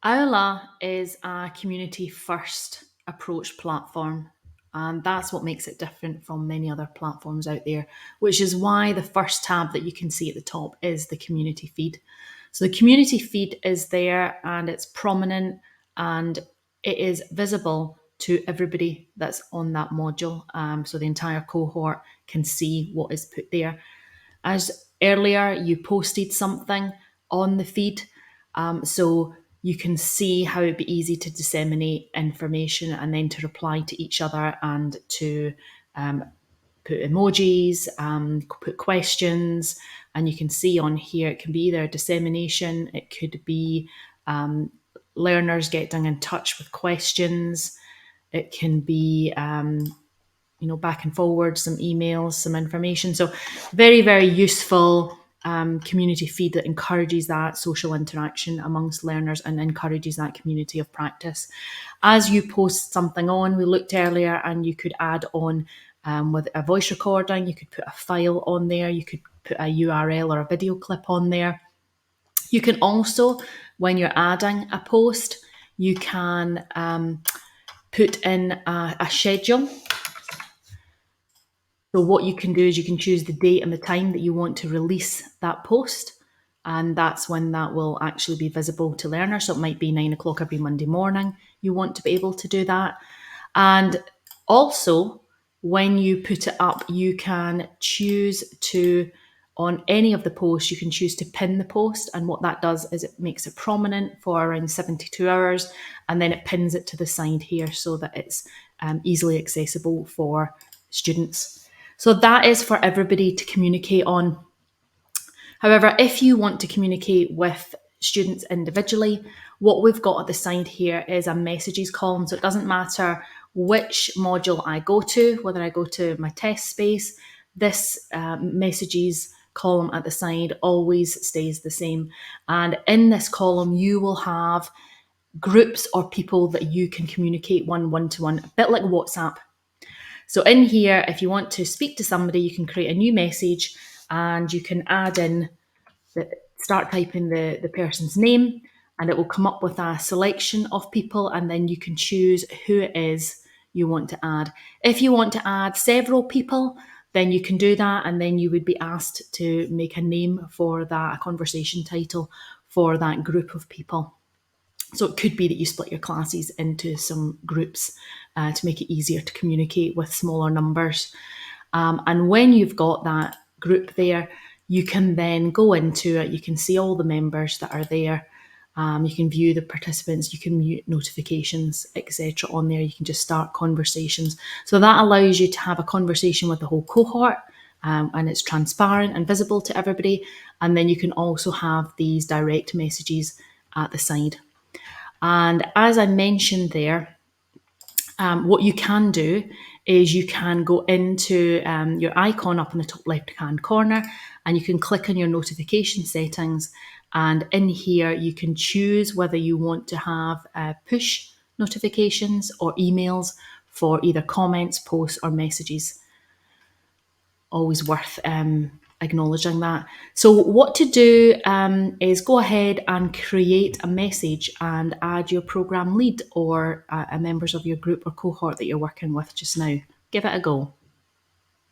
Aula is a community first approach platform, and that's what makes it different from many other platforms out there, which is why the first tab that you can see at the top is the community feed. So the community feed is there and it's prominent and it is visible to everybody that's on that module. So the entire cohort can see what is put there. As earlier, you posted something on the feed, so you can see how it'd be easy to disseminate information and then to reply to each other and to put emojis, put questions, and you can see on here it can be either dissemination, it could be learners getting in touch with questions, it can be back and forward, some emails, some information. So very, very useful community feed that encourages that social interaction amongst learners and encourages that community of practice. As you post something on, we looked earlier and you could add on with a voice recording, you could put a file on there, you could put a URL or a video clip on there. You can also, when you're adding a post, you can put in a schedule. So what you can do is you can choose the date and the time that you want to release that post. And that's when that will actually be visible to learners. So it might be 9 o'clock every Monday morning. You want to be able to do that. And also, when you put it up, you can choose to, on any of the posts, you can choose to pin the post. And what that does is it makes it prominent for around 72 hours. And then it pins it to the side here so that it's easily accessible for students. So that is for everybody to communicate on. However, if you want to communicate with students individually, what we've got at the side here is a messages column. So it doesn't matter which module I go to, whether I go to my test space, this messages column at the side always stays the same. And in this column, you will have groups or people that you can communicate one-to-one, a bit like WhatsApp. So in here, if you want to speak to somebody, you can create a new message and you can add in, start typing the person's name, and it will come up with a selection of people, and then you can choose who it is you want to add. If you want to add several people, then you can do that, and then you would be asked to make a name for that, a conversation title for that group of people. So it could be that you split your classes into some groups to make it easier to communicate with smaller numbers. And when you've got that group there, you can then go into it. You can see all the members that are there. You can view the participants. You can mute notifications, etc. on there. You can just start conversations. So that allows you to have a conversation with the whole cohort. And it's transparent and visible to everybody. And then you can also have these direct messages at the side. And as I mentioned there, what you can do is you can go into your icon up in the top left-hand corner and you can click on your notification settings. And in here, you can choose whether you want to have push notifications or emails for either comments, posts, or messages. Always worth acknowledging that. So what to do is go ahead and create a message and add your program lead or members of your group or cohort that you're working with just now. Give it a go.